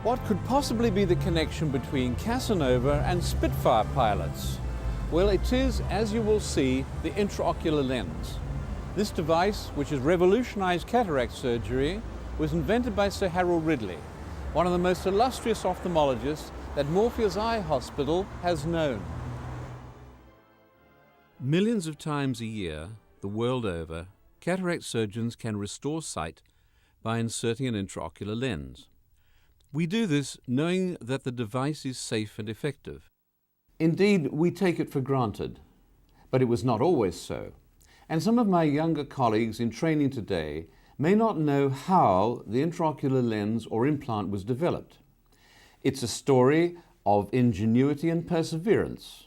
What could possibly be the connection between Casanova and Spitfire pilots? Well, it is, as you will see, the intraocular lens. This device, which has revolutionized cataract surgery, was invented by Sir Harold Ridley, one of the most illustrious ophthalmologists that Moorfields Eye Hospital has known. Millions of times a year, the world over, cataract surgeons can restore sight by inserting an intraocular lens. We do this knowing that the device is safe and effective. Indeed, we take it for granted, but it was not always so. And some of my younger colleagues in training today may not know how the intraocular lens or implant was developed. It's a story of ingenuity and perseverance,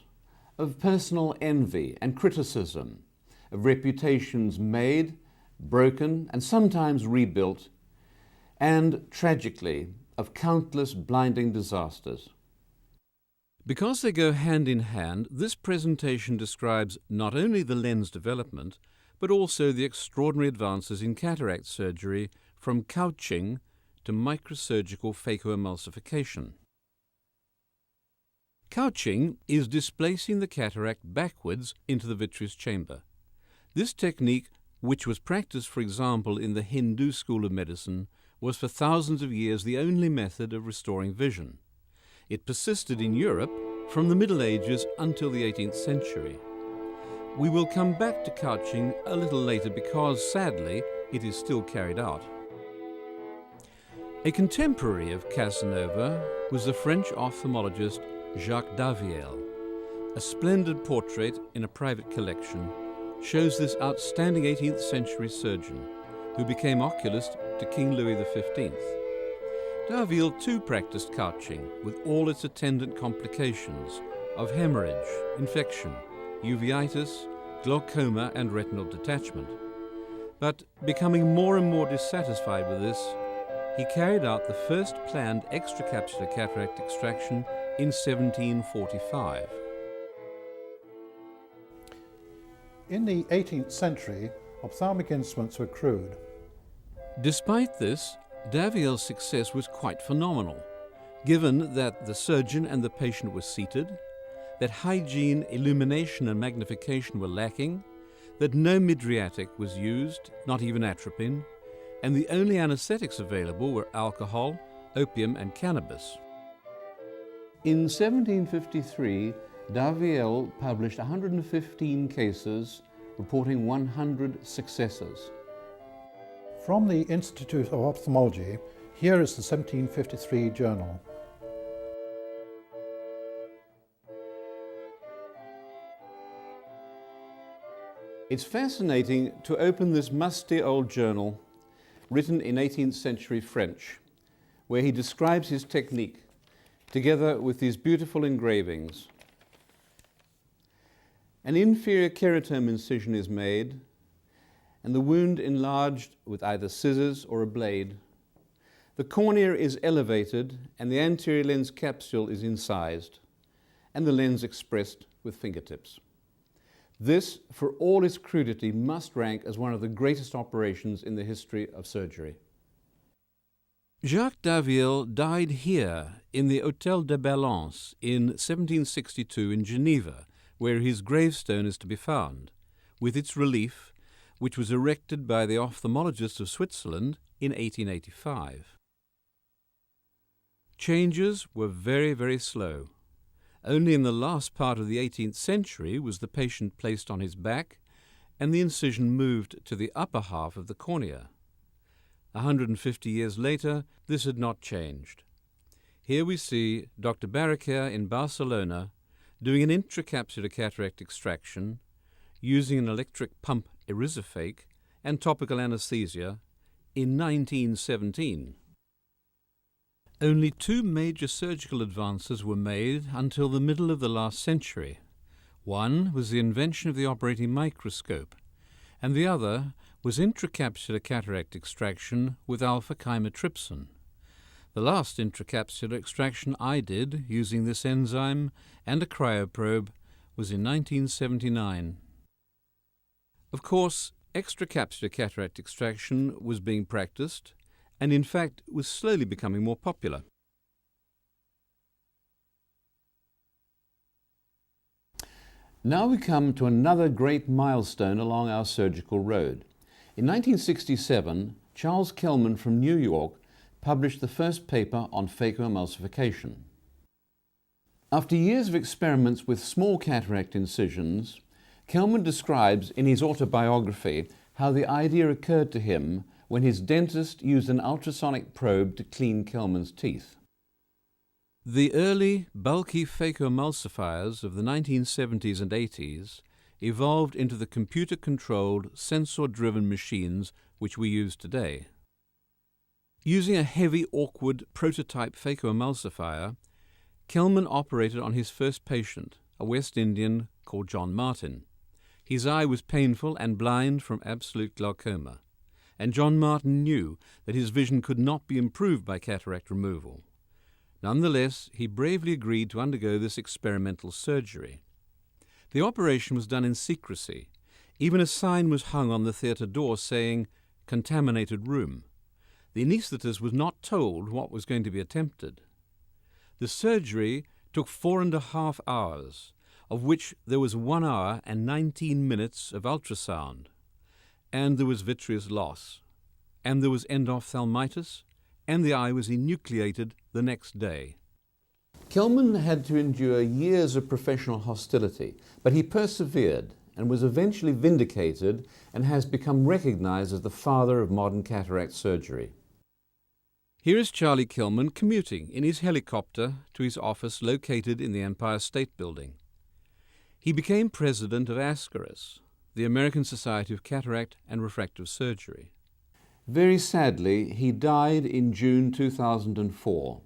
of personal envy and criticism, of reputations made, broken, and sometimes rebuilt, and, tragically, of countless blinding disasters. Because they go hand in hand, this presentation describes not only the lens development, but also the extraordinary advances in cataract surgery from couching to microsurgical phacoemulsification. Couching is displacing the cataract backwards into the vitreous chamber. This technique, which was practiced, for example, in the Hindu school of medicine, was for thousands of years the only method of restoring vision. It persisted in Europe from the Middle Ages until the 18th century. We will come back to couching a little later because, sadly, it is still carried out. A contemporary of Casanova was the French ophthalmologist Jacques Daviel. A splendid portrait in a private collection shows this outstanding 18th century surgeon who became oculist to King Louis XV. Daviel too practiced couching with all its attendant complications of hemorrhage, infection, uveitis, glaucoma and retinal detachment. But becoming more and more dissatisfied with this, he carried out the first planned extracapsular cataract extraction in 1745. In the 18th century, ophthalmic instruments were crude. Despite this, Daviel's success was quite phenomenal, given that the surgeon and the patient were seated, that hygiene, illumination and magnification were lacking, that no mydriatic was used, not even atropine, and the only anesthetics available were alcohol, opium and cannabis. In 1753, Daviel published 115 cases, reporting 100 successes. From the Institute of Ophthalmology, here is the 1753 journal. It's fascinating to open this musty old journal written in 18th century French, where he describes his technique together with these beautiful engravings. An inferior keratome incision is made and the wound enlarged with either scissors or a blade. The cornea is elevated and the anterior lens capsule is incised and the lens expressed with fingertips. This, for all its crudity, must rank as one of the greatest operations in the history of surgery. Jacques Daviel died here in the Hôtel de Balance in 1762 in Geneva, where his gravestone is to be found, with its relief, which was erected by the ophthalmologists of Switzerland in 1885. Changes were very, very slow. Only in the last part of the 18th century was the patient placed on his back and the incision moved to the upper half of the cornea. 150 years later, this had not changed. Here we see Dr. Barraquer in Barcelona doing an intracapsular cataract extraction using an electric pump erysophake and topical anesthesia in 1917. Only two major surgical advances were made until the middle of the last century. One was the invention of the operating microscope, and the other was intracapsular cataract extraction with alpha-chymotrypsin. The last intracapsular extraction I did using this enzyme and a cryoprobe was in 1979. Of course, extracapsular cataract extraction was being practiced and in fact was slowly becoming more popular. Now we come to another great milestone along our surgical road. In 1967, Charles Kelman from New York published the first paper on phacoemulsification. After years of experiments with small cataract incisions, Kelman describes in his autobiography how the idea occurred to him when his dentist used an ultrasonic probe to clean Kelman's teeth. The early, bulky phacoemulsifiers of the 1970s and 80s evolved into the computer-controlled, sensor-driven machines which we use today. Using a heavy, awkward prototype phacoemulsifier, Kelman operated on his first patient, a West Indian called John Martin. His eye was painful and blind from absolute glaucoma, and John Martin knew that his vision could not be improved by cataract removal. Nonetheless, he bravely agreed to undergo this experimental surgery. The operation was done in secrecy. Even a sign was hung on the theatre door saying, "Contaminated room." The anaesthetist was not told what was going to be attempted. The surgery took 4.5 hours, of which there was 1 hour and 19 minutes of ultrasound. And there was vitreous loss. And there was endophthalmitis. And the eye was enucleated the next day. Kelman had to endure years of professional hostility, but he persevered and was eventually vindicated and has become recognized as the father of modern cataract surgery. Here is Charlie Kelman commuting in his helicopter to his office located in the Empire State Building. He became president of ASCRS, the American Society of Cataract and Refractive Surgery. Very sadly, he died in June 2004.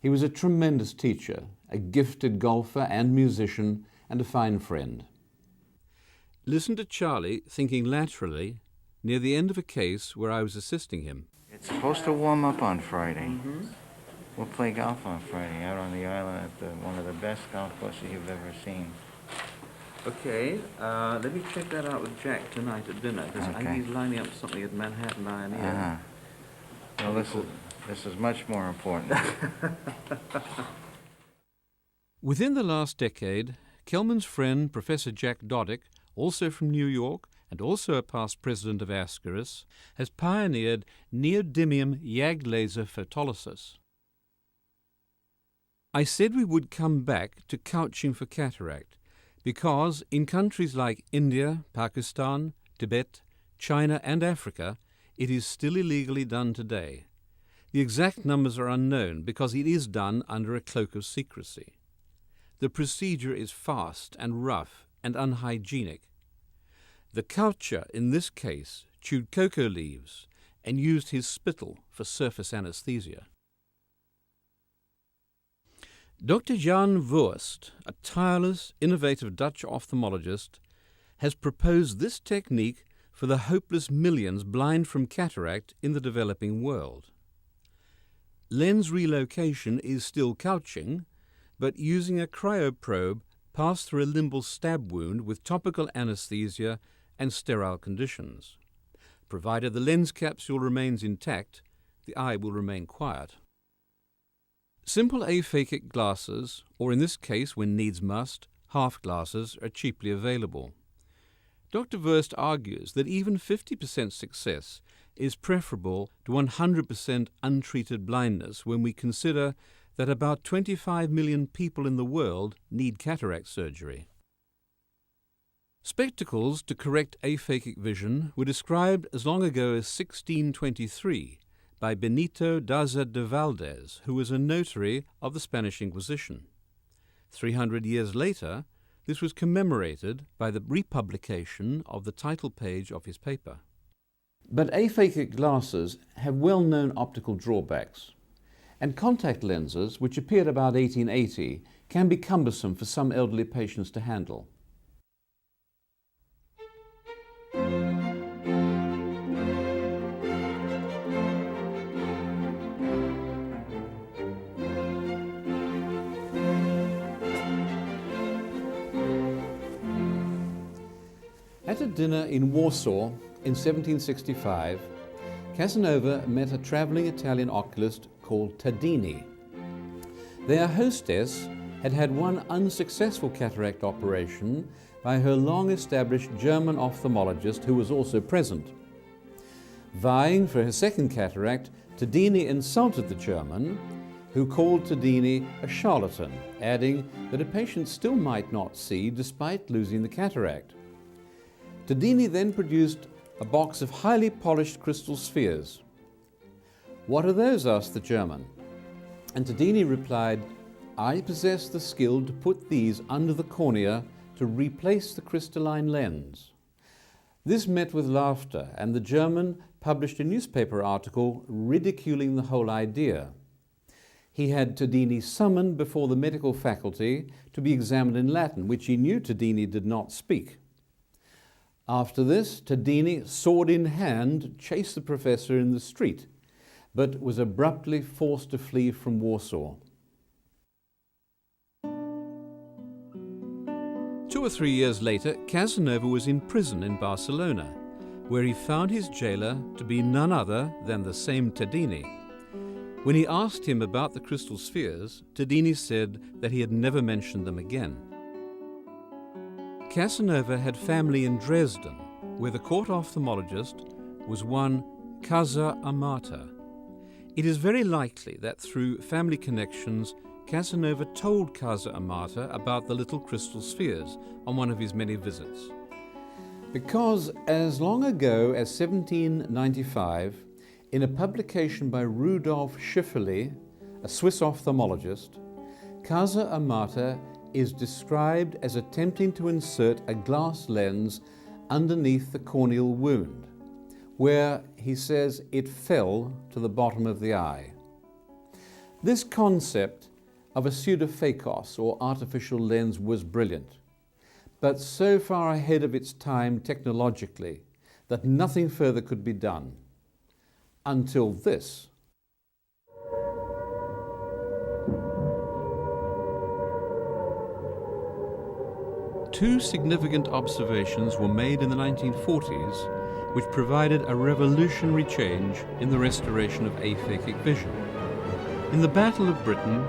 He was a tremendous teacher, a gifted golfer and musician, and a fine friend. Listen to Charlie thinking laterally near the end of a case where I was assisting him. It's supposed to warm up on Friday. We'll play golf on Friday out on the island at one of the best golf courses you've ever seen. Okay, let me check that out with Jack tonight at dinner, because I think he's lining up something at Manhattan Iron. Well, this is much more important. Within the last decade, Kelman's friend, Professor Jack Doddick, also from New York and also a past president of ASCRS, has pioneered neodymium YAG laser photolysis. I said we would come back to couching for cataract, because in countries like India, Pakistan, Tibet, China and Africa, it is still illegally done today. The exact numbers are unknown because it is done under a cloak of secrecy. The procedure is fast and rough and unhygienic. The coucher in this case chewed cocoa leaves and used his spittle for surface anesthesia. Dr. Jan Voorst, a tireless, innovative Dutch ophthalmologist, has proposed this technique for the hopeless millions blind from cataract in the developing world. Lens relocation is still couching, but using a cryoprobe passed through a limbal stab wound with topical anesthesia and sterile conditions. Provided the lens capsule remains intact, the eye will remain quiet. Simple aphakic glasses, or in this case, when needs must, half glasses, are cheaply available. Dr. Voorst argues that even 50% success is preferable to 100% untreated blindness when we consider that about 25 million people in the world need cataract surgery. Spectacles to correct aphakic vision were described as long ago as 1623 by Benito Daza de Valdez, who was a notary of the Spanish Inquisition. 300 years later, this was commemorated by the republication of the title page of his paper. But aphakic glasses have well-known optical drawbacks, and contact lenses, which appeared about 1880, can be cumbersome for some elderly patients to handle. At a dinner in Warsaw in 1765, Casanova met a travelling Italian oculist called Tadini. Their hostess had had one unsuccessful cataract operation by her long-established German ophthalmologist who was also present. Vying for her second cataract, Tadini insulted the German, who called Tadini a charlatan, adding that a patient still might not see despite losing the cataract. Tadini then produced a box of highly polished crystal spheres. "What are those?" asked the German. And Tadini replied, "I possess the skill to put these under the cornea to replace the crystalline lens." This met with laughter, and the German published a newspaper article ridiculing the whole idea. He had Tadini summoned before the medical faculty to be examined in Latin, which he knew Tadini did not speak. After this, Tadini, sword in hand, chased the professor in the street, but was abruptly forced to flee from Warsaw. 2 or 3 years later, Casanova was in prison in Barcelona, where he found his jailer to be none other than the same Tadini. When he asked him about the crystal spheres, Tadini said that he had never mentioned them again. Casanova had family in Dresden, where the court ophthalmologist was one Casanova. It is very likely that through family connections, Casanova told Casanova about the little crystal spheres on one of his many visits. Because as long ago as 1795, in a publication by Rudolf Schifferli, a Swiss ophthalmologist, Casanova is described as attempting to insert a glass lens underneath the corneal wound, where he says it fell to the bottom of the eye. This concept of a pseudophaikos or artificial lens was brilliant, but so far ahead of its time technologically that nothing further could be done. Until this. Two significant observations were made in the 1940s which provided a revolutionary change in the restoration of aphakic vision. In the Battle of Britain,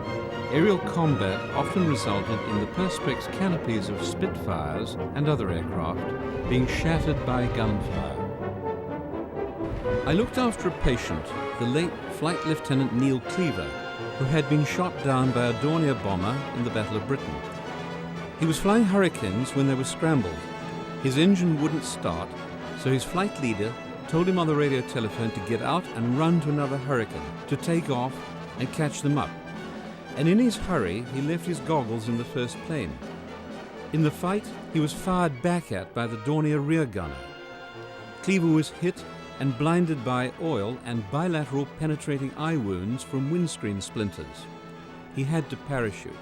aerial combat often resulted in the perspex canopies of Spitfires and other aircraft being shattered by gunfire. I looked after a patient, the late Flight Lieutenant Neil Cleaver, who had been shot down by a Dornier bomber in the Battle of Britain. He was flying Hurricanes when they were scrambled. His engine wouldn't start, so his flight leader told him on the radio telephone to get out and run to another Hurricane, to take off and catch them up. And in his hurry, he left his goggles in the first plane. In the fight, he was fired back at by the Dornier rear gunner. Cleaver was hit and blinded by oil and bilateral penetrating eye wounds from windscreen splinters. He had to parachute.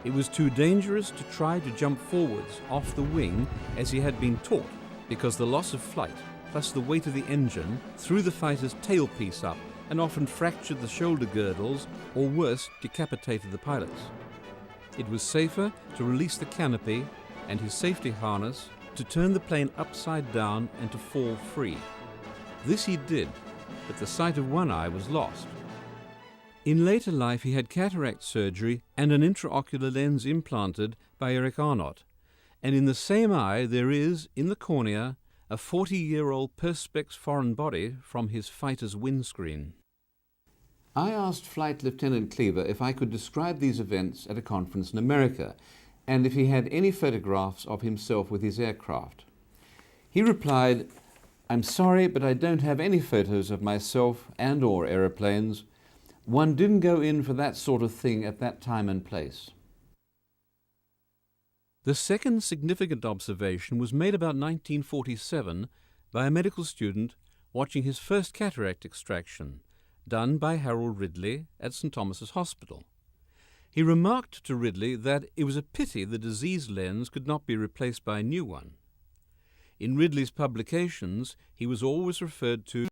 It was too dangerous to try to jump forwards off the wing as he had been taught, because the loss of flight, plus the weight of the engine, threw the fighter's tailpiece up and often fractured the shoulder girdles, or worse, decapitated the pilots. It was safer to release the canopy and his safety harness, to turn the plane upside down and to fall free. This he did, but the sight of one eye was lost. In later life he had cataract surgery and an intraocular lens implanted by Erich Arnott, and in the same eye there is, in the cornea, a 40-year-old perspex foreign body from his fighter's windscreen. I asked Flight Lieutenant Cleaver if I could describe these events at a conference in America, and if he had any photographs of himself with his aircraft. He replied, "I'm sorry, but I don't have any photos of myself and or aeroplanes. One didn't go in for that sort of thing at that time and place." The second significant observation was made about 1947 by a medical student watching his first cataract extraction, done by Harold Ridley at St. Thomas's Hospital. He remarked to Ridley that it was a pity the diseased lens could not be replaced by a new one. In Ridley's publications, he was always referred to